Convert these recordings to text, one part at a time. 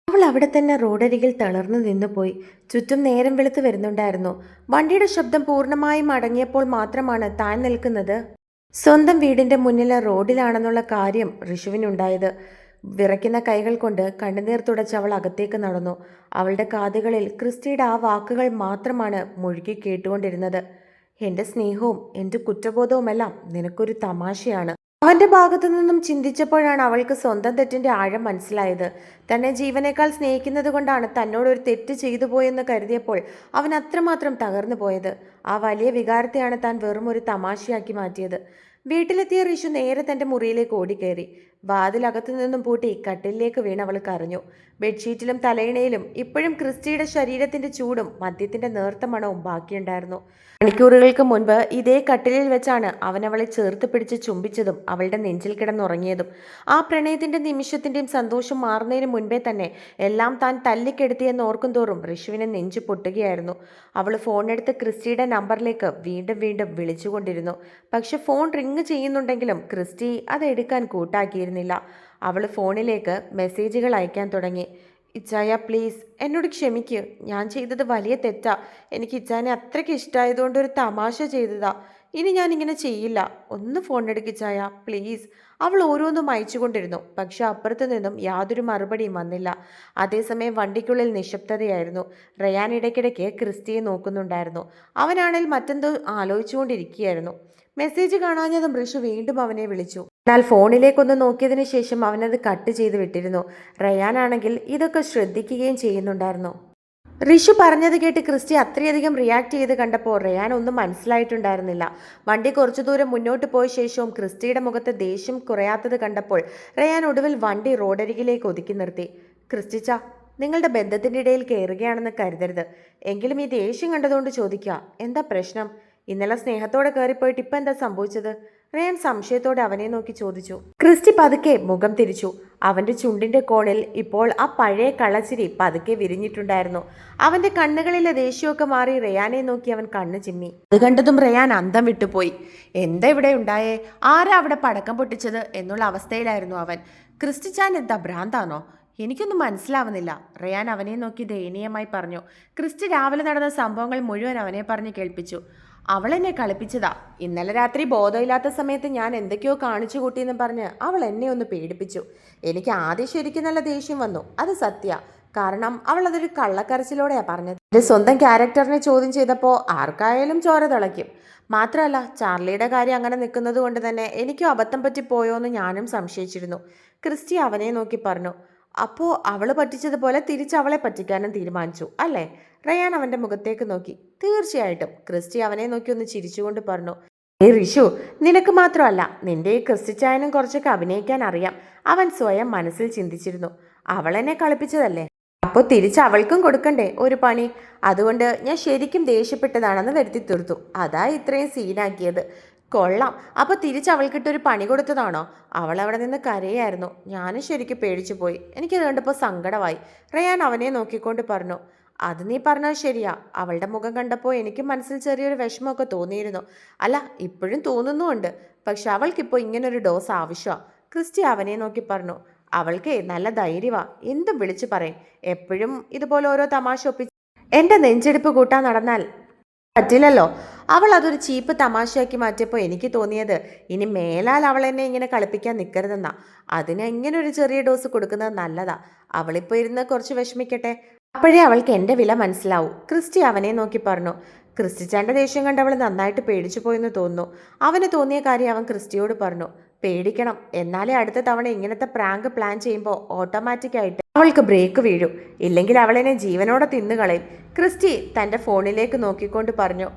അവൾ അവിടെ തന്നെ റോഡരികിൽ തളർന്നു നിന്നുപോയി. ചുറ്റും നേരം വെളുത്ത് വരുന്നുണ്ടായിരുന്നു. വണ്ടിയുടെ ശബ്ദം പൂർണ്ണമായും അടങ്ങിയപ്പോൾ മാത്രമാണ് താൻ നിൽക്കുന്നത് സ്വന്തം വീടിന്റെ മുന്നിലെ റോഡിലാണെന്നുള്ള കാര്യം ഋഷുവിനുണ്ടായത്. വിറയ്ക്കുന്ന കൈകൾ കൊണ്ട് കണ്ണുനീർ തുടച്ച് അവൾ അകത്തേക്ക് നടന്നു. അവളുടെ കാതുകളിൽ ക്രിസ്റ്റിയുടെ ആ വാക്കുകൾ മാത്രമാണ് മുഴുകി കേട്ടുകൊണ്ടിരുന്നത്. എൻ്റെ സ്നേഹവും എൻ്റെ കുറ്റബോധവുമെല്ലാം നിനക്കൊരു തമാശയാണ്. അവന്റെ ഭാഗത്തു നിന്നും ചിന്തിച്ചപ്പോഴാണ് അവൾക്ക് സ്വന്തം തെറ്റിന്റെ ആഴം മനസ്സിലായത്. തന്നെ ജീവനേക്കാൾ സ്നേഹിക്കുന്നത് കൊണ്ടാണ് തന്നോട് ഒരു തെറ്റ് ചെയ്തു പോയെന്ന് കരുതിയപ്പോൾ അവൻ അത്രമാത്രം തകർന്നു പോയത്. ആ വലിയ വികാരത്തെയാണ് താൻ വെറും ഒരു തമാശയാക്കി മാറ്റിയത്. വീട്ടിലെത്തിയ ഋഷു നേരെ തന്റെ മുറിയിലേക്ക് ഓടിക്കയറി. വാതിലകത്തു നിന്നും പൂട്ടി കട്ടിലിലേക്ക് വീണ് അവൾ കരഞ്ഞു. ബെഡ്ഷീറ്റിലും തലയിണയിലും ഇപ്പോഴും ക്രിസ്റ്റിയുടെ ശരീരത്തിന്റെ ചൂടും മദ്യത്തിന്റെ നേർത്ത മണവും ബാക്കിയുണ്ടായിരുന്നു. മണിക്കൂറുകൾക്ക് മുൻപ് ഇതേ കട്ടിലിൽ വെച്ചാണ് അവൻ അവളെ ചേർത്ത് പിടിച്ച് ചുംബിച്ചതും അവളുടെ നെഞ്ചിൽ കിടന്നുറങ്ങിയതും. ആ പ്രണയത്തിന്റെ നിമിഷത്തിന്റെയും സന്തോഷം മാറുന്നതിന് മുൻപേ തന്നെ എല്ലാം താൻ തല്ലിക്കെടുത്തിയെന്ന് ഓർക്കും തോറും ഋഷുവിനെ നെഞ്ചു പൊട്ടുകയായിരുന്നു. അവൾ ഫോണെടുത്ത് ക്രിസ്റ്റിയുടെ നമ്പറിലേക്ക് വീണ്ടും വീണ്ടും വിളിച്ചുകൊണ്ടിരുന്നു. പക്ഷെ ഫോൺ റിങ് ചെയ്യുന്നുണ്ടെങ്കിലും ക്രിസ്റ്റി അത് എടുക്കാൻ കൂട്ടാക്കിയിരുന്നില്ല. അവൾ ഫോണിലേക്ക് മെസ്സേജുകൾ അയക്കാൻ തുടങ്ങി. ഇച്ചായ പ്ലീസ് എന്നോട് ക്ഷമിക്ക്, ഞാൻ ചെയ്തത് വലിയ തെറ്റാ. എനിക്ക് ഇച്ചാനെ അത്രയ്ക്ക് ഇഷ്ടമായതുകൊണ്ട് ഒരു തമാശ ചെയ്തതാ. ഇനി ഞാൻ ഇങ്ങനെ ചെയ്യില്ല. ഒന്ന് ഫോൺ എടുക്കിച്ചായ പ്ലീസ്. അവൾ ഓരോന്നും അയച്ചുകൊണ്ടിരുന്നു. പക്ഷെ അപ്പുറത്തു നിന്നും യാതൊരു മറുപടിയും വന്നില്ല. അതേസമയം വണ്ടിക്കുള്ളിൽ നിശബ്ദതയായിരുന്നു. റയാൻ ഇടയ്ക്കിടയ്ക്ക് ക്രിസ്റ്റിയെ നോക്കുന്നുണ്ടായിരുന്നു. അവനാണെങ്കിൽ മറ്റെന്തോ ആലോചിച്ചുകൊണ്ടിരിക്കുകയായിരുന്നു. മെസ്സേജ് കാണാഞ്ഞതും ഋഷു വീണ്ടും അവനെ വിളിച്ചു. എന്നാൽ ഫോണിലേക്കൊന്ന് നോക്കിയതിനു ശേഷം അവനത് കട്ട് ചെയ്ത് വിട്ടിരുന്നു. റയാനാണെങ്കിൽ ഇതൊക്കെ ശ്രദ്ധിക്കുകയും ചെയ്യുന്നുണ്ടായിരുന്നു. ഋഷു പറഞ്ഞത് കേട്ട് ക്രിസ്റ്റി അത്രയധികം റിയാക്ട് ചെയ്ത് കണ്ടപ്പോൾ റയാൻ ഒന്നും മനസ്സിലായിട്ടുണ്ടായിരുന്നില്ല. വണ്ടി കുറച്ചു ദൂരം മുന്നോട്ട് പോയ ശേഷവും ക്രിസ്റ്റിയുടെ മുഖത്ത് ദേഷ്യം കുറയാത്തത് കണ്ടപ്പോൾ റയാൻ ഒടുവിൽ വണ്ടി റോഡരികിലേക്ക് ഒതുക്കി നിർത്തി. ക്രിസ്റ്റിച്ച, നിങ്ങളുടെ ബന്ധത്തിൻ്റെ ഇടയിൽ കയറുകയാണെന്ന് കരുതരുത്. എങ്കിലും ഈ ദേഷ്യം കണ്ടതുകൊണ്ട് ചോദിക്കുക, എന്താ പ്രശ്നം? ഇന്നലെ സ്നേഹത്തോടെ കയറിപ്പോയിട്ട് ഇപ്പം എന്താ സംഭവിച്ചത്? റയാൻ സംശയത്തോടെ അവനെ നോക്കി ചോദിച്ചു. ക്രിസ്റ്റി പതുക്കെ മുഖം തിരിച്ചു. അവന്റെ ചുണ്ടിന്റെ കോണിൽ ഇപ്പോൾ ആ പഴയ കളച്ചിരി പതുക്കെ വിരിഞ്ഞിട്ടുണ്ടായിരുന്നു. അവന്റെ കണ്ണുകളിലെ ദേഷ്യമൊക്കെ മാറി റയാനെ നോക്കി അവൻ കണ്ണു ചിമ്മി. അത് കണ്ടതും റയാൻ അന്തം വിട്ടുപോയി. എന്താ ഇവിടെ ഉണ്ടായേ? ആരാ അവിടെ പടക്കം പൊട്ടിച്ചത് എന്നുള്ള അവസ്ഥയിലായിരുന്നു അവൻ. ക്രിസ്റ്റിച്ചാൻ എന്താ ഭ്രാന്താണോ? എനിക്കൊന്നും മനസ്സിലാവുന്നില്ല, റയാൻ അവനെ നോക്കി ദയനീയമായി പറഞ്ഞു. ക്രിസ്റ്റി രാവിലെ നടന്ന സംഭവങ്ങൾ മുഴുവൻ അവനെ പറഞ്ഞ് കേൾപ്പിച്ചു. അവൾ എന്നെ കളിപ്പിച്ചതാ. ഇന്നലെ രാത്രി ബോധമില്ലാത്ത സമയത്ത് ഞാൻ എന്തൊക്കെയോ കാണിച്ചു കൂട്ടിയെന്ന് പറഞ്ഞ് അവൾ എന്നെ ഒന്ന് പേടിപ്പിച്ചു. എനിക്ക് ആദ്യം ശരിക്കും നല്ല ദേഷ്യം വന്നു, അത് സത്യ. കാരണം അവൾ അതൊരു കള്ളക്കരച്ചിലോടെയാ പറഞ്ഞത്. എൻ്റെ സ്വന്തം ക്യാരക്ടറിനെ ചോദ്യം ചെയ്തപ്പോൾ ആർക്കായാലും ചോര തിളയ്ക്കും. മാത്രമല്ല ചാർലിയുടെ കാര്യം അങ്ങനെ നിൽക്കുന്നത് കൊണ്ട് തന്നെ എനിക്കും അബദ്ധം പറ്റിപ്പോയോ എന്ന് ഞാനും സംശയിച്ചിരുന്നു. ക്രിസ്റ്റി അവനെ നോക്കി പറഞ്ഞു. അപ്പോൾ അവൾ പറ്റിച്ചതുപോലെ തിരിച്ചവളെ പറ്റിക്കാനും തീരുമാനിച്ചു അല്ലേ? റയാൻ അവൻ്റെ മുഖത്തേക്ക് നോക്കി. തീർച്ചയായിട്ടും. ക്രിസ്റ്റി അവനെ നോക്കി ഒന്ന് ചിരിച്ചുകൊണ്ട് പറഞ്ഞു. ഋഷു, നിനക്ക് മാത്രമല്ല, നിന്റെ ഈ ക്രിസ്റ്റിച്ചായനും കുറച്ചൊക്കെ അഭിനയിക്കാൻ അറിയാം. അവൻ സ്വയം മനസ്സിൽ ചിന്തിച്ചിരുന്നു. അവളെന്നെ കളിപ്പിച്ചതല്ലേ, അപ്പോൾ തിരിച്ച് അവൾക്കും കൊടുക്കണ്ടേ ഒരു പണി? അതുകൊണ്ട് ഞാൻ ശരിക്കും ദേഷ്യപ്പെട്ടതാണെന്ന് വരുത്തി തീർത്തു. അതാ ഇത്രയും സീനാക്കിയത്. കൊള്ളാം. അപ്പോൾ തിരിച്ച് അവൾക്കിട്ടൊരു പണി കൊടുത്തതാണോ? അവൾ അവിടെ നിന്ന് കരയായിരുന്നു. ഞാനും ശരിക്കും പേടിച്ചു പോയി. എനിക്കത് കണ്ടപ്പോൾ സങ്കടമായി. റയാൻ അവനെ നോക്കിക്കൊണ്ട് പറഞ്ഞു. അത് നീ പറഞ്ഞത് ശരിയാ. അവളുടെ മുഖം കണ്ടപ്പോൾ എനിക്ക് മനസ്സിൽ ചെറിയൊരു വിഷമമൊക്കെ തോന്നിയിരുന്നു. അല്ല, ഇപ്പോഴും തോന്നുന്നുമുണ്ട്. പക്ഷെ അവൾക്കിപ്പോൾ ഇങ്ങനൊരു ഡോസ് ആവശ്യമാണ്. ക്രിസ്റ്റി അവനെ നോക്കി പറഞ്ഞു. അവൾക്ക് നല്ല ധൈര്യവാ, എന്തും വിളിച്ചു പറയും. എപ്പോഴും ഇതുപോലെ ഓരോ തമാശ ഒപ്പിച്ച് എൻ്റെ നെഞ്ചെടുപ്പ് കൂട്ടാൻ നടന്നാൽ പറ്റില്ലല്ലോ. അവൾ അതൊരു ചീപ്പ് തമാശയാക്കി മാറ്റിയപ്പോൾ എനിക്ക് തോന്നിയത് ഇനി മേലാൽ അവൾ എന്നെ ഇങ്ങനെ കളിപ്പിക്കാൻ നിൽക്കരുതെന്നാ. അതിന് ഇങ്ങനെ ഒരു ചെറിയ ഡോസ് കൊടുക്കുന്നത് നല്ലതാ. അവളിപ്പോൾ ഇരുന്ന് കുറച്ച് വിഷമിക്കട്ടെ, അപ്പോഴേ അവൾക്ക് എൻ്റെ വില മനസ്സിലാവൂ. ക്രിസ്റ്റി അവനെ നോക്കി പറഞ്ഞു. ക്രിസ്റ്റിച്ചാൻ്റെ ദേഷ്യം കണ്ട് അവൾ നന്നായിട്ട് പേടിച്ചു പോയെന്ന് തോന്നുന്നു. അവന് തോന്നിയ കാര്യം അവൻ ക്രിസ്റ്റിയോട് പറഞ്ഞു. പേടിക്കണം, എന്നാലേ അടുത്ത തവണ ഇങ്ങനത്തെ പ്രാങ്ക് പ്ലാൻ ചെയ്യുമ്പോൾ ഓട്ടോമാറ്റിക്കായിട്ട് അവൾക്ക് ബ്രേക്ക് വീഴും. ഇല്ലെങ്കിൽ അവളെന്നെ ജീവനോടെ തിന്നുകളയും. ക്രിസ്റ്റി തൻ്റെ ഫോണിലേക്ക് നോക്കിക്കൊണ്ട് പറഞ്ഞു.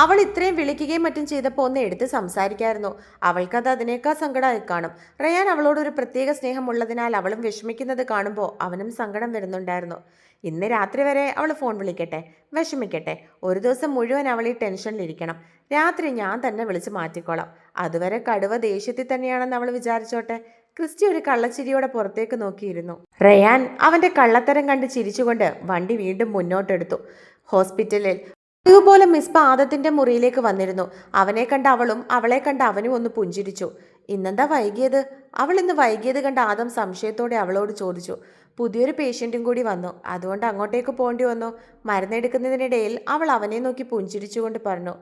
അവൾ ഇത്രയും വിളിക്കുകയും മറ്റും ചെയ്തപ്പോൾ ഒന്ന് എടുത്ത് സംസാരിക്കായിരുന്നു. അവൾക്കത് അതിനേക്കാൾ സങ്കടമായി കാണും. റയാൻ അവളോട് ഒരു പ്രത്യേക സ്നേഹമുള്ളതിനാൽ അവളും വിഷമിക്കുന്നത് കാണുമ്പോൾ അവനും സങ്കടം വരുന്നുണ്ടായിരുന്നു. ഇന്ന് രാത്രി വരെ അവൾ ഫോൺ വിളിക്കട്ടെ, വിഷമിക്കട്ടെ. ഒരു ദിവസം മുഴുവൻ അവൾ ഈ ടെൻഷനിലിരിക്കണം. രാത്രി ഞാൻ തന്നെ വിളിച്ച് മാറ്റിക്കോളാം. അതുവരെ കടുവ ദേഷ്യത്തിൽ തന്നെയാണെന്ന് അവൾ വിചാരിച്ചോട്ടെ. ക്രിസ്റ്റി ഒരു കള്ളച്ചിരിയോടെ പുറത്തേക്ക് നോക്കിയിരുന്നു. റയാൻ അവന്റെ കള്ളത്തരം കണ്ട് ചിരിച്ചുകൊണ്ട് വണ്ടി വീണ്ടും മുന്നോട്ടെടുത്തു. ഹോസ്പിറ്റലിൽ ഇതുപോലെ മിസ്ബ ആദത്തിന്റെ മുറിയിലേക്ക് വന്നിരുന്നു. അവനെ കണ്ട അവളും അവളെ കണ്ട അവനും ഒന്ന് പുഞ്ചിരിച്ചു. ഇന്നെന്താ വൈകിയത്? അവൾ ഇന്ന് വൈകിയത് കണ്ട് ആദം സംശയത്തോടെ അവളോട് ചോദിച്ചു. പുതിയൊരു പേഷ്യൻറ്റും കൂടി വന്നു, അതുകൊണ്ട് അങ്ങോട്ടേക്ക് പോകേണ്ടി വന്നു. മരുന്നെടുക്കുന്നതിനിടയിൽ അവൾ അവനെ നോക്കി പുഞ്ചിരിച്ചുകൊണ്ട് പറഞ്ഞു,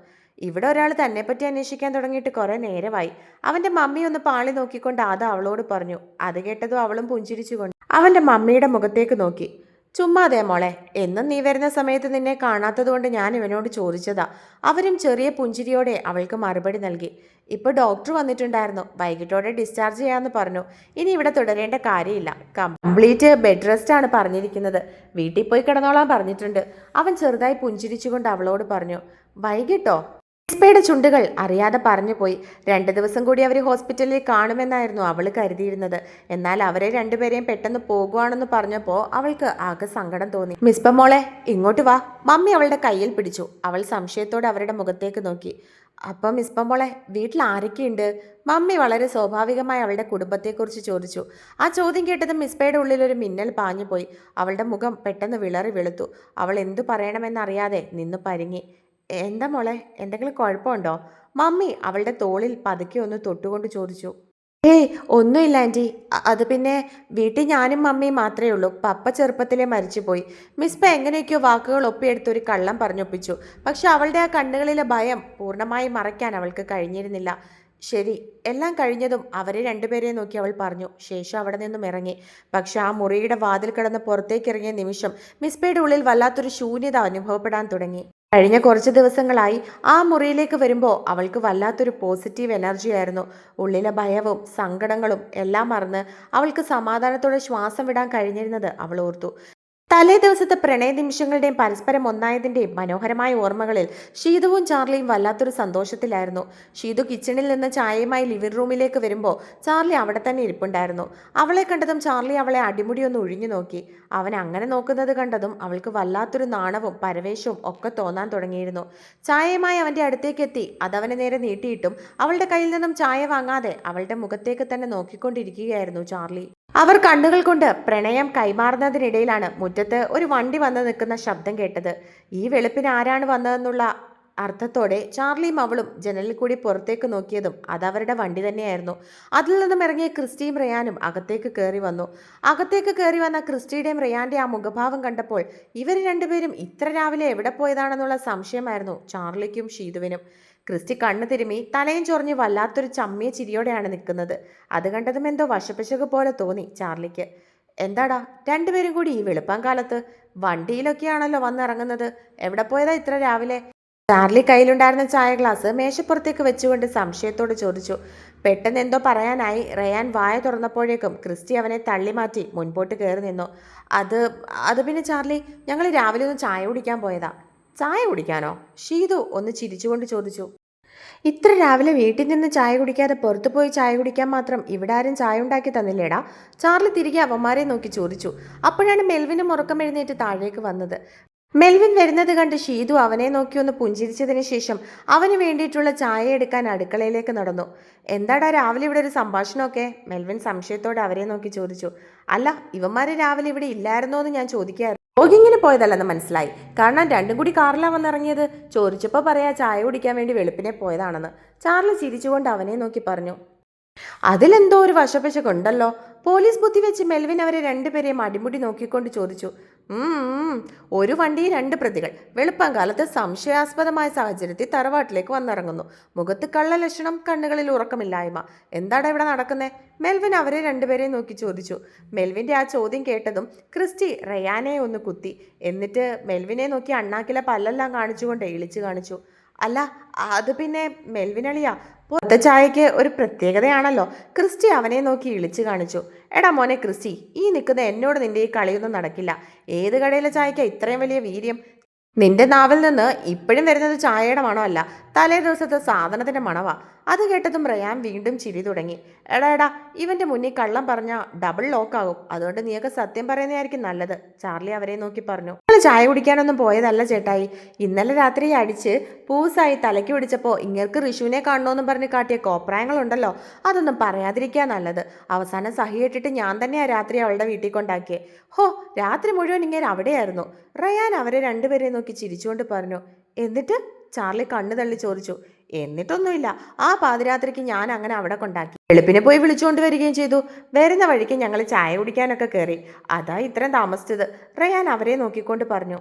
ഇവിടെ ഒരാൾ തന്നെപ്പറ്റി അന്വേഷിക്കാൻ തുടങ്ങിയിട്ട് കുറേ നേരമായി. അവൻ്റെ മമ്മി ഒന്ന് പാളി നോക്കിക്കൊണ്ട് അത് അവളോട് പറഞ്ഞു. അത് കേട്ടതും അവളും പുഞ്ചിരിച്ചുകൊണ്ട് അവൻ്റെ മമ്മിയുടെ മുഖത്തേക്ക് നോക്കി. ചുമ്മാതേ മോളെ, എന്നും നീ വരുന്ന സമയത്ത് നിന്നെ കാണാത്തതുകൊണ്ട് ഞാൻ ഇവനോട് ചോദിച്ചതാ. അവരും ചെറിയ പുഞ്ചിരിയോടെ അവൾക്ക് മറുപടി നൽകി. ഇപ്പോൾ ഡോക്ടർ വന്നിട്ടുണ്ടായിരുന്നു, വൈകിട്ടോടെ ഡിസ്ചാർജ് ചെയ്യാമെന്ന് പറഞ്ഞു. ഇനി ഇവിടെ തുടരേണ്ട കാര്യമില്ല, കംപ്ലീറ്റ് ബെഡ് റെസ്റ്റ് ആണ് പറഞ്ഞിരിക്കുന്നത്. വീട്ടിൽ പോയി കിടന്നോളാൻ പറഞ്ഞിട്ടുണ്ട്. അവൻ ചെറുതായി പുഞ്ചിരിച്ചുകൊണ്ട് അവളോട് പറഞ്ഞു. വൈകിട്ടോ? മിസ്ബയുടെ ചുണ്ടുകൾ അറിയാതെ പറഞ്ഞു പോയി. 2 ദിവസം കൂടി അവർ ഹോസ്പിറ്റലിൽ കാണുമെന്നായിരുന്നു അവൾ കരുതിയിരുന്നത്. എന്നാൽ അവരെ രണ്ടുപേരെയും പെട്ടെന്ന് പോകുവാണെന്ന് പറഞ്ഞപ്പോൾ അവൾക്ക് ആകെ സങ്കടം തോന്നി. മിസ്ബ മോളെ, ഇങ്ങോട്ട് വാ. മമ്മി അവളുടെ കയ്യിൽ പിടിച്ചു. അവൾ സംശയത്തോടെ അവരുടെ മുഖത്തേക്ക് നോക്കി. അപ്പം മിസ്ബ മോളെ, വീട്ടിൽ ആരൊക്കെയുണ്ട്? മമ്മി വളരെ സ്വാഭാവികമായി അവളുടെ കുടുംബത്തെക്കുറിച്ച് ചോദിച്ചു. ആ ചോദ്യം കേട്ടതും മിസ്ബയുടെ ഉള്ളിലൊരു മിന്നൽ പാഞ്ഞുപോയി. അവളുടെ മുഖം പെട്ടെന്ന് വിളറി വെളുത്തു. അവൾ എന്തു പറയണമെന്നറിയാതെ നിന്ന് പരിങ്ങി. എന്താ മോളെ, എന്തെങ്കിലും കുഴപ്പമുണ്ടോ? മമ്മി അവളുടെ തോളിൽ പതുക്കെ ഒന്ന് തൊട്ടുകൊണ്ട് ചോദിച്ചു. ഏയ്, ഒന്നുമില്ല ആൻറ്റി. അത് പിന്നെ വീട്ടിൽ ഞാനും മമ്മിയും മാത്രമേ ഉള്ളൂ. പപ്പ ചെറുപ്പത്തിലേ മരിച്ചുപോയി. മിസ്ബ എങ്ങനെയൊക്കെയോ വാക്കുകൾ ഒപ്പിയെടുത്ത് ഒരു കള്ളം പറഞ്ഞൊപ്പിച്ചു. പക്ഷെ അവളുടെ ആ കണ്ണുകളിലെ ഭയം പൂർണ്ണമായി മറയ്ക്കാൻ അവൾക്ക് കഴിഞ്ഞിരുന്നില്ല. ശരി, എല്ലാം കഴിഞ്ഞതും അവരെ രണ്ടുപേരെയും നോക്കി അവൾ പറഞ്ഞു. ശേഷം അവിടെ നിന്നും ഇറങ്ങി. പക്ഷെ ആ മുറിയുടെ വാതിൽ കടന്ന് പുറത്തേക്ക് ഇറങ്ങിയ നിമിഷം മിസ്ബയുടെ ഉള്ളിൽ വല്ലാത്തൊരു ശൂന്യത അനുഭവപ്പെടാൻ തുടങ്ങി. കഴിഞ്ഞ കുറച്ച് ദിവസങ്ങളായി ആ മുറിയിലേക്ക് വരുമ്പോൾ അവൾക്ക് വല്ലാത്തൊരു പോസിറ്റീവ് എനർജി ആയിരുന്നു. ഉള്ളിലെ ഭയവും സങ്കടങ്ങളും എല്ലാം മറന്ന് അവൾക്ക് സമാധാനത്തോടെ ശ്വാസം വിടാൻ കഴിഞ്ഞിരുന്നത് അവൾ ഓർത്തു. തലേ ദിവസത്തെ പ്രണയ നിമിഷങ്ങളുടെയും പരസ്പരം ഒന്നായതിൻ്റെയും മനോഹരമായ ഓർമ്മകളിൽ ഷീതുവും ചാർലിയും വല്ലാത്തൊരു സന്തോഷത്തിലായിരുന്നു. ഷീതു കിച്ചണിൽ നിന്ന് ചായയുമായി ലിവിംഗ് റൂമിലേക്ക് വരുമ്പോൾ ചാർലി അവിടെ തന്നെ ഇരിപ്പുണ്ടായിരുന്നു. അവളെ കണ്ടതും ചാർലി അവളെ അടിമുടി ഒന്ന് ഒഴിഞ്ഞു നോക്കി. അവൻ അങ്ങനെ നോക്കുന്നത് കണ്ടതും അവൾക്ക് വല്ലാത്തൊരു നാണവും പരവേശവും ഒക്കെ തോന്നാൻ തുടങ്ങിയിരുന്നു. ചായയുമായി അവൻ്റെ അടുത്തേക്ക് എത്തി അതവനെ നേരെ നീട്ടിയിട്ടും അവളുടെ കയ്യിൽ നിന്നും ചായ വാങ്ങാതെ അവളുടെ മുഖത്തേക്ക് തന്നെ നോക്കിക്കൊണ്ടിരിക്കുകയായിരുന്നു ചാർലി. അവർ കണ്ണുകൾ കൊണ്ട് പ്രണയം കൈമാറുന്നതിനിടയിലാണ് മുറ്റത്ത് ഒരു വണ്ടി വന്ന് നിൽക്കുന്ന ശബ്ദം കേട്ടത്. ഈ വെളുപ്പിന് ആരാണ് വന്നതെന്നുള്ള അർത്ഥത്തോടെ ചാർലിയും അവളും ജനലിൽ കൂടി പുറത്തേക്ക് നോക്കിയതും അതവരുടെ വണ്ടി തന്നെയായിരുന്നു. അതിൽ നിന്നും ഇറങ്ങിയ ക്രിസ്റ്റിയും റയാനും അകത്തേക്ക് കയറി വന്നു. അകത്തേക്ക് കയറി വന്ന ക്രിസ്റ്റിയുടെയും റയാന്റെ ആ മുഖഭാവം കണ്ടപ്പോൾ ഇവർ രണ്ടുപേരും ഇത്ര രാവിലെ എവിടെ പോയതാണെന്നുള്ള സംശയമായിരുന്നു ചാർലിക്കും ഷീതുവിനും. ക്രിസ്റ്റി കണ്ണു തിരുമ്മി തലയും ചൊറിഞ്ഞ് വല്ലാത്തൊരു ചമ്മിയ ചിരിയോടെയാണ് നിൽക്കുന്നത്. അത് കണ്ടതും എന്തോ വശപ്പിശക് പോലെ തോന്നി ചാർലിക്ക്. എന്താടാ രണ്ടുപേരും കൂടി ഈ വെളുപ്പാൻ കാലത്ത്? വണ്ടിയിലൊക്കെയാണല്ലോ വന്നിറങ്ങുന്നത്. എവിടെ പോയതാ ഇത്ര രാവിലെ? ചാർലി കയ്യിലുണ്ടായിരുന്ന ചായ ഗ്ലാസ് മേശപ്പുറത്തേക്ക് വെച്ചുകൊണ്ട് സംശയത്തോട് ചോദിച്ചു. പെട്ടെന്ന് എന്തോ പറയാനായി റയാൻ വായ തുറന്നപ്പോഴേക്കും ക്രിസ്റ്റി അവനെ തള്ളി മാറ്റി മുൻപോട്ട് കയറി നിന്നു. അത് അത് പിന്നെ ചാർലി, ഞങ്ങൾ രാവിലെ ഒന്ന് ചായ കുടിക്കാൻ പോയതാ. ചായ കുടിക്കാനോ? ഷീതു ഒന്ന് ചിരിച്ചുകൊണ്ട് ചോദിച്ചു. ഇത്ര രാവിലെ വീട്ടിൽ നിന്ന് ചായ കുടിക്കാതെ പുറത്തു പോയി ചായ കുടിക്കാൻ മാത്രം ഇവിടെ ആരും ചായ ഉണ്ടാക്കി തന്നില്ലേടാ? ചാർലി തിരികെ അവന്മാരെ നോക്കി ചോദിച്ചു. അപ്പോഴാണ് മെൽവിനും ഉറക്കം എഴുന്നേറ്റ് താഴേക്ക് വന്നത്. മെൽവിൻ വരുന്നത് കണ്ട് ഷീതു അവനെ നോക്കി ഒന്ന് പുഞ്ചിരിച്ചതിന് ശേഷം അവന് വേണ്ടിയിട്ടുള്ള ചായ എടുക്കാൻ അടുക്കളയിലേക്ക് നടന്നു. എന്താടാ രാവിലെ ഇവിടെ ഒരു സംഭാഷണമൊക്കെ? മെൽവിൻ സംശയത്തോടെ അവരെ നോക്കി ചോദിച്ചു. അല്ല, ഇവന്മാര് രാവിലെ ഇവിടെ ഇല്ലായിരുന്നോ എന്ന് ഞാൻ ചോദിക്കാറ്. ജോഗിങ്ങിന് പോയതല്ലെന്ന് മനസ്സിലായി. കാരണം രണ്ടും കൂടി കാറിലാണ് വന്നിറങ്ങിയത്. ചോദിച്ചപ്പോൾ പറയാ ചായ കുടിക്കാൻ വേണ്ടി വെളുപ്പിനെ പോയതാണെന്ന്. ചാർലി ചിരിച്ചുകൊണ്ട് അവനെ നോക്കി പറഞ്ഞു. അതിലെന്തോ ഒരു വശപ്പശക്കുണ്ടല്ലോ. പോലീസ് ബുദ്ധി വെച്ച് മെൽവിൻ അവരെ രണ്ടുപേരെയും അടിമുടി നോക്കിക്കൊണ്ട് ചോദിച്ചു. ഒരു വണ്ടിയിൽ 2 പ്രതികൾ വെളുപ്പം കാലത്ത് സംശയാസ്പദമായ സാഹചര്യത്തിൽ തറവാട്ടിലേക്ക് വന്നിറങ്ങുന്നു. മുഖത്ത് കള്ളലക്ഷണം, കണ്ണുകളിൽ ഉറക്കമില്ലായ്മ. എന്താടാ ഇവിടെ നടക്കുന്നേ? മെൽവിൻ അവരെ രണ്ടുപേരെയും നോക്കി ചോദിച്ചു. മെൽവിൻ്റെ ആ ചോദ്യം കേട്ടതും ക്രിസ്റ്റി റയാനെ ഒന്ന് കുത്തി. എന്നിട്ട് മെൽവിനെ നോക്കി അണ്ണാക്കിലെ പല്ലെല്ലാം കാണിച്ചുകൊണ്ട് ഇളിച്ചു കാണിച്ചു. അല്ല, അത് പിന്നെ മെൽവിനളിയാ, പുറത്തെ ചായക്ക് ഒരു പ്രത്യേകതയാണല്ലോ. ക്രിസ്റ്റി അവനെ നോക്കി ഇളിച്ചു കാണിച്ചു. എടാ മോനെ ക്രിസ്റ്റി, ഈ നിൽക്കുന്ന എന്നോട് നിന്റെ ഈ കളിയൊന്നും നടക്കില്ല. ഏത് കടയിലെ ചായക്കാ ഇത്രയും വലിയ വീര്യം? നിന്റെ നാവിൽ നിന്ന് ഇപ്പോഴും വരുന്നത് ചായയുടെ മണമല്ല, തലേ ദിവസത്തെ സാധനത്തിന്റെ മണവാ. അത് കേട്ടതും റയാൻ വീണ്ടും ചിരി തുടങ്ങി. എടാ ഇവന്റെ മുന്നിൽ കള്ളം പറഞ്ഞ ഡബിൾ ലോക്കാകും. അതുകൊണ്ട് നീയൊക്കെ സത്യം പറയുന്നതായിരിക്കും നല്ലത്. ചാർലി അവരെ നോക്കി പറഞ്ഞു. നിങ്ങൾ ചായ കുടിക്കാനൊന്നും പോയതല്ല ചേട്ടായി. ഇന്നലെ രാത്രി അടിച്ച് പൂസായി തലയ്ക്ക് പിടിച്ചപ്പോൾ ഇങ്ങർക്ക് ഋഷുവിനെ കാണണമെന്നും പറഞ്ഞ് കാട്ടിയ കോപ്രായങ്ങളുണ്ടല്ലോ, അതൊന്നും പറയാതിരിക്കാ നല്ലത്. അവസാനം സഹിയിട്ടിട്ട് ഞാൻ തന്നെയാ രാത്രി അവളുടെ വീട്ടിൽ കൊണ്ടാക്കിയേ. ഹോ, രാത്രി മുഴുവൻ ഇങ്ങനെ അവിടെയായിരുന്നു. റയാൻ അവരെ രണ്ടുപേരെയും നോക്കി ചിരിച്ചുകൊണ്ട് പറഞ്ഞു. എന്നിട്ട്? ചാർലി കണ്ണു തള്ളി ചോദിച്ചു. എന്നിട്ടൊന്നുമില്ല, ആ പാതിരാത്രിക്ക് ഞാൻ അങ്ങനെ അവിടെ കൊണ്ടാക്കി. വെളുപ്പിനെ പോയി വിളിച്ചുകൊണ്ട് വരികയും ചെയ്തു. വരുന്ന വഴിക്ക് ഞങ്ങൾ ചായ കുടിക്കാനൊക്കെ കയറി. അതാ ഇത്രയും താമസിച്ചത്, റയാൻ അവരെ നോക്കിക്കൊണ്ട് പറഞ്ഞു.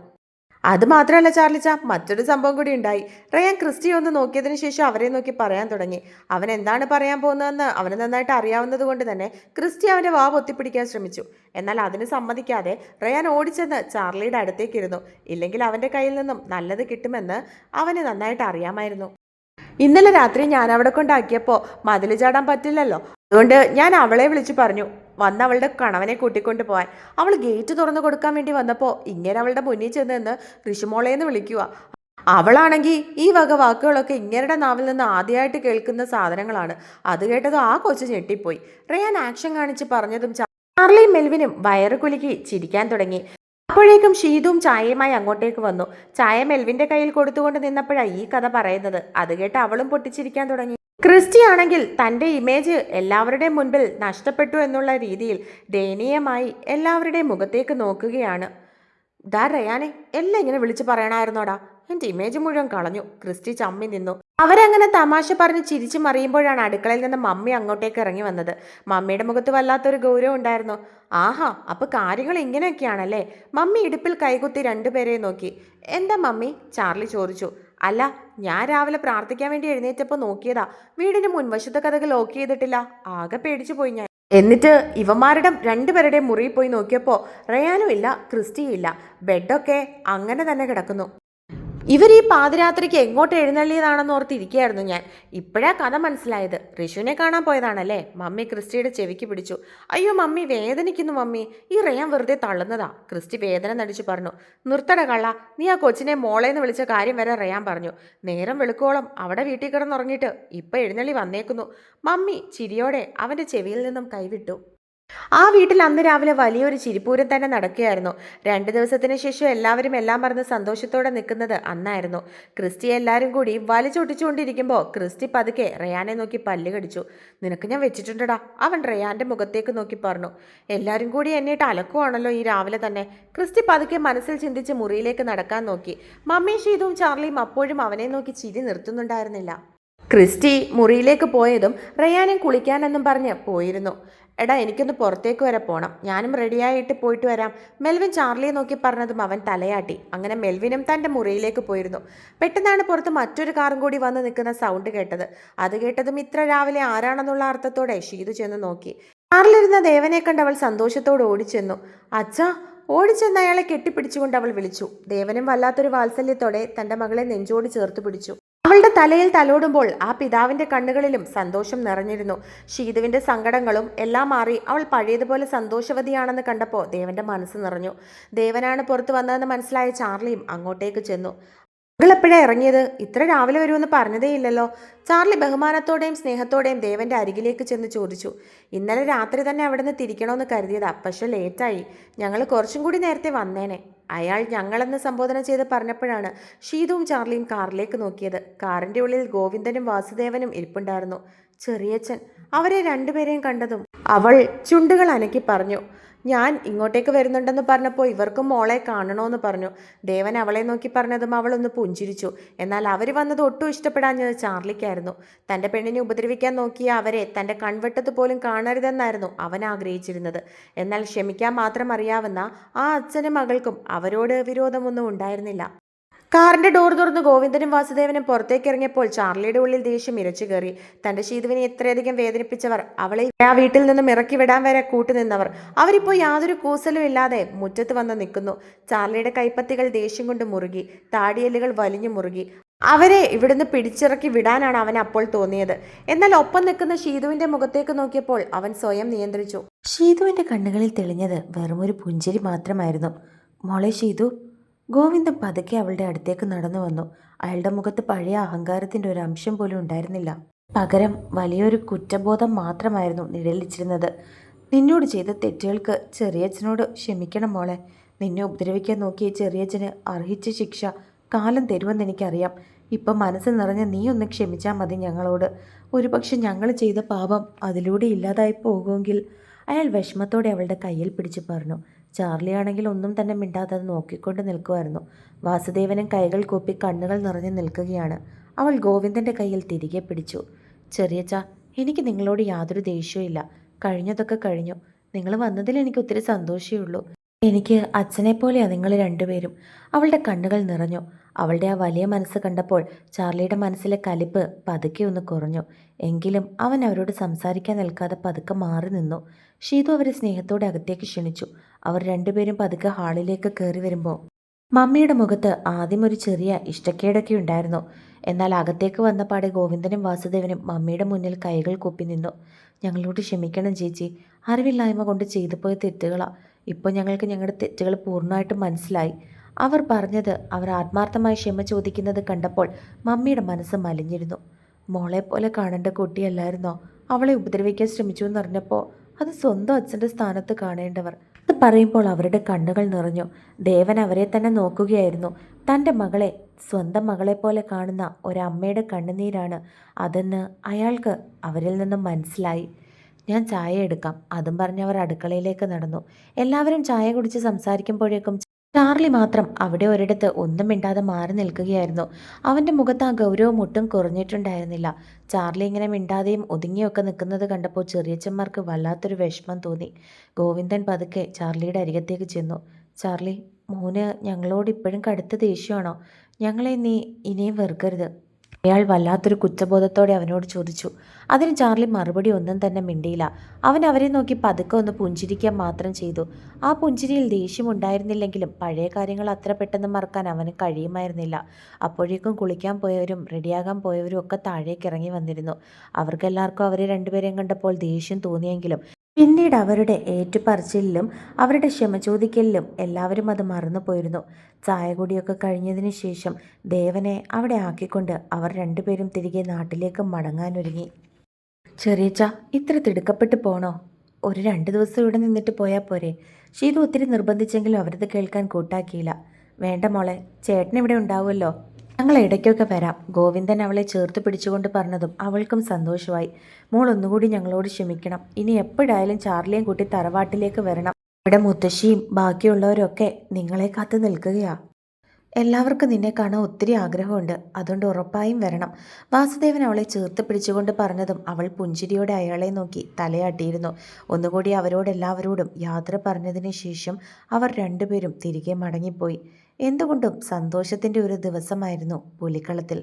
അത് മാത്രമല്ല ചാർലിച്ച, മറ്റൊരു സംഭവം കൂടി ഉണ്ടായി. റയാൻ ക്രിസ്റ്റിയെ ഒന്ന് നോക്കിയതിന് ശേഷം അവരെ നോക്കി പറയാൻ തുടങ്ങി. അവൻ എന്താണ് പറയാൻ പോകുന്നതെന്ന് അവന് നന്നായിട്ട് അറിയാവുന്നത് കൊണ്ട് തന്നെ ക്രിസ്റ്റി അവന്റെ വാ പൊത്തിപ്പിടിക്കാൻ ശ്രമിച്ചു. എന്നാൽ അതിന് സമ്മതിക്കാതെ റയാൻ ഓടിച്ചെന്ന് ചാർലിയുടെ അടുത്തേക്കിരുന്നു. ഇല്ലെങ്കിൽ അവന്റെ കയ്യിൽ നിന്നും നല്ലത് കിട്ടുമെന്ന് അവന് നന്നായിട്ട് അറിയാമായിരുന്നു. ഇന്നലെ രാത്രി ഞാൻ അവിടെ കൊണ്ടാക്കിയപ്പോൾ മതിൽ ചാടാൻ പറ്റില്ലല്ലോ, അതുകൊണ്ട് ഞാൻ അവളെ വിളിച്ചു പറഞ്ഞു വന്ന് അവളുടെ കണവനെ കൂട്ടിക്കൊണ്ട് പോവാൻ. അവൾ ഗേറ്റ് തുറന്നു കൊടുക്കാൻ വേണ്ടി വന്നപ്പോൾ ഇങ്ങനെ അവളുടെ മുന്നിൽ ചെന്ന് ഋഷിമോളേന്ന് വിളിക്കുക. അവളാണെങ്കിൽ ഈ വക വാക്കുകളൊക്കെ ഇങ്ങരുടെ നാവിൽ നിന്ന് ആദ്യമായിട്ട് കേൾക്കുന്ന സാധനങ്ങളാണ്. അത് കേട്ടതും ആ കൊച്ചു ഞെട്ടിപ്പോയി. റയാൻ ആക്ഷൻ കാണിച്ച് പറഞ്ഞതും ചാർലിയും മെൽവിനും വയറ് കുലുക്കി ചിരിക്കാൻ തുടങ്ങി. അപ്പോഴേക്കും ഷീതും ചായയുമായി അങ്ങോട്ടേക്ക് വന്നു. ചായ മെൽവിന്റെ കയ്യിൽ കൊടുത്തുകൊണ്ട് നിന്നപ്പോഴാണ് ഈ കഥ പറയുന്നത്. അത് കേട്ട് അവളും പൊട്ടിച്ചിരിക്കാൻ തുടങ്ങി. ക്രിസ്റ്റി ആണെങ്കിൽ തൻ്റെ ഇമേജ് എല്ലാവരുടെയും മുൻപിൽ നഷ്ടപ്പെട്ടു എന്നുള്ള രീതിയിൽ ദയനീയമായി എല്ലാവരുടെയും മുഖത്തേക്ക് നോക്കുകയാണ്. ഡാ റയാനെ, എല്ലാം ഇങ്ങനെ വിളിച്ചു പറയണമായിരുന്നോടാ, എൻ്റെ ഇമേജ് മുഴുവൻ കളഞ്ഞു. ക്രിസ്റ്റി ചമ്മി നിന്നു. അവരങ്ങനെ തമാശ പറഞ്ഞ് ചിരിച്ചു മറിയുമ്പോഴാണ് അടുക്കളയിൽ നിന്ന് മമ്മി അങ്ങോട്ടേക്ക് ഇറങ്ങി വന്നത്. മമ്മിയുടെ മുഖത്ത് വല്ലാത്തൊരു ഗൗരവം ഉണ്ടായിരുന്നു. ആഹാ, അപ്പൊ കാര്യങ്ങൾ ഇങ്ങനെയൊക്കെയാണല്ലേ? മമ്മി ഇടുപ്പിൽ കൈകുത്തി രണ്ടുപേരെയും നോക്കി. എന്താ മമ്മി? ചാർലി ചോദിച്ചു. അല്ല, ഞാൻ രാവിലെ പ്രാർത്ഥിക്കാൻ വേണ്ടി എഴുന്നേറ്റപ്പോൾ നോക്കിയതാ, വീടിന് മുൻവശത്തെ കഥകൾ ലോക്ക് ചെയ്തിട്ടില്ല. ആകെ പേടിച്ചു പോയി ഞാൻ. എന്നിട്ട് ഇവന്മാരുടെ രണ്ടുപേരുടെയും മുറിയിൽ പോയി നോക്കിയപ്പോൾ റയാനും ഇല്ല, ക്രിസ്റ്റിയും ഇല്ല. ബെഡൊക്കെ അങ്ങനെ തന്നെ കിടക്കുന്നു. ഇവർ ഈ പാതിരാത്രിക്ക് എങ്ങോട്ട് എഴുന്നള്ളിയതാണെന്ന് ഓർത്തിരിക്കുകയായിരുന്നു ഞാൻ. ഇപ്പോഴാ കഥ മനസ്സിലായത്. ഋഷുവിനെ കാണാൻ പോയതാണല്ലേ? മമ്മി ക്രിസ്റ്റിയുടെ ചെവിക്ക് പിടിച്ചു. അയ്യോ മമ്മി, വേദനിക്കുന്നു മമ്മി, ഈ റയാൻ വെറുതെ തള്ളുന്നതാ. ക്രിസ്റ്റി വേദന നടിച്ചു പറഞ്ഞു. നിർത്തട കള്ള, നീ ആ കൊച്ചിനെ മോളേന്ന് വിളിച്ച കാര്യം വരെ റയാൻ പറഞ്ഞു. നേരം വെളുക്കോളം അവിടെ വീട്ടിൽ കിടന്നുറങ്ങിയിട്ട് ഇപ്പം എഴുന്നള്ളി വന്നേക്കുന്നു. മമ്മി ചിരിയോടെ അവൻ്റെ ചെവിയിൽ നിന്നും കൈവിട്ടു. ആ വീട്ടിൽ അന്ന് രാവിലെ വലിയൊരു ചിരിപ്പൂരം തന്നെ നടക്കുകയായിരുന്നു. 2 ദിവസത്തിന് ശേഷം എല്ലാവരും എല്ലാം മറന്ന് സന്തോഷത്തോടെ നിൽക്കുന്നത് അന്നായിരുന്നു. ക്രിസ്റ്റി എല്ലാവരും കൂടി വലിച്ചൊട്ടിച്ചുകൊണ്ടിരിക്കുമ്പോൾ ക്രിസ്റ്റി പതുക്കെ റയാനെ നോക്കി പല്ല് കടിച്ചു. നിനക്ക് ഞാൻ വെച്ചിട്ടുണ്ടടാ, അവൻ റയാന്റെ മുഖത്തേക്ക് നോക്കി പറഞ്ഞു. എല്ലാവരും കൂടി എന്നിട്ട് അലക്കുവാണല്ലോ ഈ രാവിലെ തന്നെ. ക്രിസ്റ്റി പതുക്കെ മനസ്സിൽ ചിന്തിച്ച് മുറിയിലേക്ക് നടക്കാൻ നോക്കി. മമ്മി ഷീതും ചാർലിയും അപ്പോഴും അവനെ നോക്കി ചിരി നിർത്തുന്നുണ്ടായിരുന്നില്ല. ക്രിസ്റ്റി മുറിയിലേക്ക് പോയതും റയാനും കുളിക്കാനെന്നും പറഞ്ഞ് പോയിരുന്നു. എടാ, എനിക്കൊന്ന് പുറത്തേക്ക് വരെ പോകണം, ഞാനും റെഡിയായിട്ട് പോയിട്ട് വരാം, മെൽവിൻ ചാർലിയെ നോക്കി പറഞ്ഞതും അവൻ തലയാട്ടി. അങ്ങനെ മെൽവിനും തൻ്റെ മുറിയിലേക്ക് പോയിരുന്നു. പെട്ടെന്നാണ് പുറത്ത് മറ്റൊരു കാറും കൂടി വന്ന് നിൽക്കുന്ന സൗണ്ട് കേട്ടത്. അത് കേട്ടതും ഇത്ര രാവിലെ ആരാണെന്നുള്ള അർത്ഥത്തോടെ ഷീതു ചെന്ന് നോക്കി. കാറിലിരുന്ന ദേവനെ കണ്ട് അവൾ സന്തോഷത്തോടെ ഓടിച്ചെന്നു. അച്ഛാ! ഓടിച്ചെന്ന് അയാളെ കെട്ടിപ്പിടിച്ചുകൊണ്ട് അവൾ വിളിച്ചു. ദേവനും വല്ലാത്തൊരു വാത്സല്യത്തോടെ തൻ്റെ മകളെ നെഞ്ചോട് ചേർത്ത് പിടിച്ചു. അവളുടെ തലയിൽ തലോടുമ്പോൾ ആ പിതാവിന്റെ കണ്ണുകളിലും സന്തോഷം നിറഞ്ഞിരുന്നു. ഷീതുവിന്റെ സങ്കടങ്ങളും എല്ലാം മാറി അവൾ പഴയതുപോലെ സന്തോഷവതിയാണെന്ന് കണ്ടപ്പോൾ ദേവന്റെ മനസ്സ് നിറഞ്ഞു. ദേവനാണ് പുറത്തു വന്നതെന്ന് മനസ്സിലായ ചാർലിയും അങ്ങോട്ടേക്ക് ചെന്നു. മകൾ എപ്പോഴാണ് ഇറങ്ങിയത്? ഇത്ര രാവിലെ വരുമെന്ന് പറഞ്ഞതേയില്ലല്ലോ. ചാർലി ബഹുമാനത്തോടെയും സ്നേഹത്തോടെയും ദേവന്റെ അരികിലേക്ക് ചെന്ന് ചോദിച്ചു. ഇന്നലെ രാത്രി തന്നെ അവിടെ നിന്ന് തിരിക്കണമെന്ന് കരുതിയതാ, പക്ഷെ ലേറ്റായി. ഞങ്ങൾ കുറച്ചും കൂടി നേരത്തെ വന്നേനെ. അയാൾ ഞങ്ങളെന്ന് സംബോധന ചെയ്ത് പറഞ്ഞപ്പോഴാണ് ഷീതുവും ചാർലിയും കാറിലേക്ക് നോക്കിയത്. കാറിന്റെ ഉള്ളിൽ ഗോവിന്ദനും വാസുദേവനും ഇരിപ്പുണ്ടായിരുന്നു. ചെറിയച്ഛൻ. അവരെ രണ്ടുപേരെയും കണ്ടതും അവൾ ചുണ്ടുകൾ അനക്കി പറഞ്ഞു. ഞാൻ ഇങ്ങോട്ടേക്ക് വരുന്നുണ്ടെന്ന് പറഞ്ഞപ്പോൾ ഇവർക്കും മോളെ കാണണമെന്ന് പറഞ്ഞു. ദേവൻ അവളെ നോക്കി പറഞ്ഞതും അവളൊന്ന് പുഞ്ചിരിച്ചു. എന്നാൽ അവർ വന്നത് ഒട്ടും ഇഷ്ടപ്പെടാഞ്ഞത് ചാർലിക്കായിരുന്നു. തൻ്റെ പെണ്ണിനെ ഉപദ്രവിക്കാൻ നോക്കിയ അവരെ തൻ്റെ കൺവെട്ടത്ത് പോലും കാണരുതെന്നായിരുന്നു അവൻ ആഗ്രഹിച്ചിരുന്നത്. എന്നാൽ ക്ഷമിക്കാൻ മാത്രം അറിയാവുന്ന ആ അച്ഛനും മകൾക്കും അവരോട് വിരോധമൊന്നും ഉണ്ടായിരുന്നില്ല. കാറിന്റെ ഡോർ തുറന്ന് ഗോവിന്ദനും വാസുദേവനും പുറത്തേക്ക് ഇറങ്ങിയപ്പോൾ ചാർലിയുടെ ഉള്ളിൽ ദേഷ്യം ഇരച്ചു കയറി. തന്റെ ഷീതുവിനെ എത്രയധികം വേദനിപ്പിച്ചവർ, അവളെ ആ വീട്ടിൽ നിന്നും ഇറക്കി വിടാൻ വരെ കൂട്ടുനിന്നവർ, അവരിപ്പോൾ യാതൊരു കൂസലും ഇല്ലാതെ മുറ്റത്ത് വന്ന് നിൽക്കുന്നു. ചാർലിയുടെ കൈപ്പത്തികൾ ദേഷ്യം കൊണ്ട് മുറുകി, താടിയെല്ലുകൾ വലിഞ്ഞു മുറുകി. അവരെ ഇവിടുന്ന് പിടിച്ചിറക്കി വിടാനാണ് അവൻ അപ്പോൾ തോന്നിയത്. എന്നാൽ ഒപ്പം നിൽക്കുന്ന ഷീതുവിന്റെ മുഖത്തേക്ക് നോക്കിയപ്പോൾ അവൻ സ്വയം നിയന്ത്രിച്ചു. ഷീതുവിന്റെ കണ്ണുകളിൽ തെളിഞ്ഞത് വെറുമൊരു പുഞ്ചിരി മാത്രമായിരുന്നു. മോളെ ഷീതു. ഗോവിന്ദൻ പതുക്കെ അവളുടെ അടുത്തേക്ക് നടന്നു വന്നു. അയാളുടെ മുഖത്ത് പഴയ അഹങ്കാരത്തിൻ്റെ ഒരു അംശം പോലും ഉണ്ടായിരുന്നില്ല. പകരം വലിയൊരു കുറ്റബോധം മാത്രമായിരുന്നു നിഴലിച്ചിരുന്നത്. നിന്നോട് ചെയ്ത തെറ്റുകൾക്ക് ചെറിയച്ഛനോട് ക്ഷമിക്കണം മോളെ. നിന്നെ ഉപദ്രവിക്കാൻ നോക്കിയ ചെറിയച്ഛന് അർഹിച്ച ശിക്ഷ കാലം തരുമെന്ന് എനിക്കറിയാം. ഇപ്പം മനസ്സ് നിറഞ്ഞ് നീ ഒന്ന് ക്ഷമിച്ചാൽ മതി ഞങ്ങളോട്. ഒരുപക്ഷെ ഞങ്ങൾ ചെയ്ത പാപം അതിലൂടെ ഇല്ലാതായി പോകുമെങ്കിൽ. അയാൾ വിഷമത്തോടെ അവളുടെ കയ്യിൽ പിടിച്ചു പറഞ്ഞു. ചാർലി ആണെങ്കിൽ ഒന്നും തന്നെ മിണ്ടാതെ നോക്കിക്കൊണ്ട് നിൽക്കുമായിരുന്നു. വാസുദേവനും കൈകൾ കൂപ്പി കണ്ണുകൾ നിറഞ്ഞു നിൽക്കുകയാണ്. അവൾ ഗോവിന്ദൻ്റെ കയ്യിൽ തിരികെ പിടിച്ചു. ചെറിയച്ച, എനിക്ക് നിങ്ങളോട് യാതൊരു ദേഷ്യവും. കഴിഞ്ഞതൊക്കെ കഴിഞ്ഞു. നിങ്ങൾ വന്നതിൽ എനിക്ക് ഒത്തിരി സന്തോഷമേ ഉള്ളൂ. എനിക്ക് അച്ഛനെപ്പോലെയാണ് നിങ്ങൾ രണ്ടുപേരും. അവളുടെ കണ്ണുകൾ നിറഞ്ഞു. അവളുടെ ആ വലിയ മനസ്സ് കണ്ടപ്പോൾ ചാർലിയുടെ മനസ്സിലെ കലിപ്പ് പതുക്കെ ഒന്ന് കുറഞ്ഞു. എങ്കിലും അവൻ അവരോട് സംസാരിക്കാൻ നിൽക്കാതെ പതുക്കെ മാറി നിന്നു. ഷീതു അവരെ സ്നേഹത്തോടെ അകത്തേക്ക് ക്ഷണിച്ചു. അവർ രണ്ടുപേരും പതുക്കെ ഹാളിലേക്ക് കയറി വരുമ്പോൾ മമ്മിയുടെ മുഖത്ത് ആദ്യം ഒരു ചെറിയ ഇഷ്ടക്കേടൊക്കെ ഉണ്ടായിരുന്നു. എന്നാൽ അകത്തേക്ക് വന്ന പാടെ ഗോവിന്ദനും വാസുദേവനും മമ്മിയുടെ മുന്നിൽ കൈകൾ കൂപ്പി നിന്നു. ഞങ്ങളോട് ക്ഷമിക്കണം ചേച്ചി, അറിവില്ലായ്മ കൊണ്ട് ചെയ്തു പോയ തെറ്റുകളാ. ഇപ്പോൾ ഞങ്ങൾക്ക് ഞങ്ങളുടെ തെറ്റുകൾ പൂർണ്ണമായിട്ടും മനസ്സിലായി. അവർ പറഞ്ഞത് അവർ ആത്മാർത്ഥമായി ക്ഷമ ചോദിക്കുന്നത് കണ്ടപ്പോൾ മമ്മിയുടെ മനസ്സ് മലിഞ്ഞിരുന്നു. മോളെ പോലെ കാണേണ്ട കുട്ടിയല്ലായിരുന്നോ അവളെ ഉപദ്രവിക്കാൻ ശ്രമിച്ചു എന്നറിഞ്ഞപ്പോൾ അത് സ്വന്തം അച്ഛൻ്റെ സ്ഥാനത്ത് കാണേണ്ടവർ. അത് പറയുമ്പോൾ അവരുടെ കണ്ണുകൾ നിറഞ്ഞു. ദേവൻ അവരെ തന്നെ നോക്കുകയായിരുന്നു. തൻ്റെ മകളെ സ്വന്തം മകളെപ്പോലെ കാണുന്ന ഒരമ്മയുടെ കണ്ണുനീരാണ് അതെന്ന് അയാൾക്ക് അവരിൽ നിന്നും മനസ്സിലായി. ഞാൻ ചായ എടുക്കാം, അതും പറഞ്ഞ് അവർ അടുക്കളയിലേക്ക് നടന്നു. എല്ലാവരും ചായ കുടിച്ച് സംസാരിക്കുമ്പോഴേക്കും ചാർലി മാത്രം അവിടെ ഒരിടത്ത് ഒന്നും മിണ്ടാതെ മാറി നിൽക്കുകയായിരുന്നു. അവൻ്റെ മുഖത്ത് ആ ഗൗരവം ഒട്ടും കുറഞ്ഞിട്ടുണ്ടായിരുന്നില്ല. ചാർലി ഇങ്ങനെ മിണ്ടാതെയും ഒതുങ്ങിയൊക്കെ നിൽക്കുന്നത് കണ്ടപ്പോൾ ചെറിയച്ചന്മാർക്ക് വല്ലാത്തൊരു വിഷമം തോന്നി. ഗോവിന്ദൻ പതുക്കെ ചാർലിയുടെ അരികത്തേക്ക് ചെന്നു. ചാർലി, മോന് ഞങ്ങളോട് ഇപ്പോഴും കടുത്ത ദേഷ്യമാണോ? ഞങ്ങളെ നീ ഇനിയും വെറുക്കരുത്. അയാൾ വല്ലാത്തൊരു കുറ്റബോധത്തോടെ അവനോട് ചോദിച്ചു. അതിന് ചാർലി മറുപടി ഒന്നും തന്നെ മിണ്ടിയില്ല. അവൻ അവരെ നോക്കി പതുക്കെ ഒന്ന് പുഞ്ചിരിക്കാൻ മാത്രം ചെയ്തു. ആ പുഞ്ചിരിയിൽ ദേഷ്യമുണ്ടായിരുന്നില്ലെങ്കിലും പഴയ കാര്യങ്ങൾ അത്ര പെട്ടെന്ന് മറക്കാൻ അവന് കഴിയുമായിരുന്നില്ല. അപ്പോഴേക്കും കുളിക്കാൻ പോയവരും റെഡിയാകാൻ പോയവരും ഒക്കെ താഴേക്ക് ഇറങ്ങി വന്നിരുന്നു. അവർക്കെല്ലാവർക്കും അവരെ രണ്ടുപേരെയും കണ്ടപ്പോൾ ദേഷ്യം തോന്നിയെങ്കിലും പിന്നീട് അവരുടെ ഏറ്റുപറച്ചിലിലും അവരുടെ ക്ഷമ ചോദിക്കലിലും എല്ലാവരും അത് മറന്നുപോയിരുന്നു. ചായ കുടിയൊക്കെ കഴിഞ്ഞതിന് ശേഷം ദേവനെ അവിടെ ആക്കിക്കൊണ്ട് അവർ രണ്ടുപേരും തിരികെ നാട്ടിലേക്ക് മടങ്ങാനൊരുങ്ങി. ചെറിയച്ച, ഇത്ര തിടുക്കപ്പെട്ട് പോണോ? ഒരു 2 ദിവസം ഇവിടെ നിന്നിട്ട് പോയാൽ പോരെ? ഷീതു ഒത്തിരി നിർബന്ധിച്ചെങ്കിലും അവരത് കേൾക്കാൻ കൂട്ടാക്കിയില്ല. വേണ്ട മോളെ, ചേട്ടൻ ഇവിടെ ഉണ്ടാവുമല്ലോ, ഞങ്ങൾ ഇടയ്ക്കൊക്കെ വരാം. ഗോവിന്ദൻ അവളെ ചേർത്ത് പിടിച്ചുകൊണ്ട് പറഞ്ഞതും അവൾക്കും സന്തോഷമായി. മോൾ ഒന്നുകൂടി ഞങ്ങളോട് ക്ഷമിക്കണം. ഇനി എപ്പോഴായാലും ചാർലിയും കൂട്ടി തറവാട്ടിലേക്ക് വരണം. ഇവിടെ മുത്തശ്ശിയും ബാക്കിയുള്ളവരൊക്കെ നിങ്ങളെ കാത്ത് നിൽക്കുകയാ. എല്ലാവർക്കും നിന്നെ കാണാൻ ഒത്തിരി ആഗ്രഹമുണ്ട്. അതുകൊണ്ട് ഉറപ്പായും വരണം. വാസുദേവൻ അവളെ ചേർത്ത് പിടിച്ചുകൊണ്ട് പറഞ്ഞതും അവൾ പുഞ്ചിരിയോടെ അയാളെ നോക്കി തലയാട്ടിയിരുന്നു. ഒന്നുകൂടി അവരോടെല്ലാവരോടും യാത്ര പറഞ്ഞതിന് ശേഷം അവർ രണ്ടുപേരും തിരികെ മടങ്ങിപ്പോയി. എന്തുകൊണ്ടും സന്തോഷത്തിൻ്റെ ഒരു ദിവസമായിരുന്നു പുലിക്കളത്തിൽ.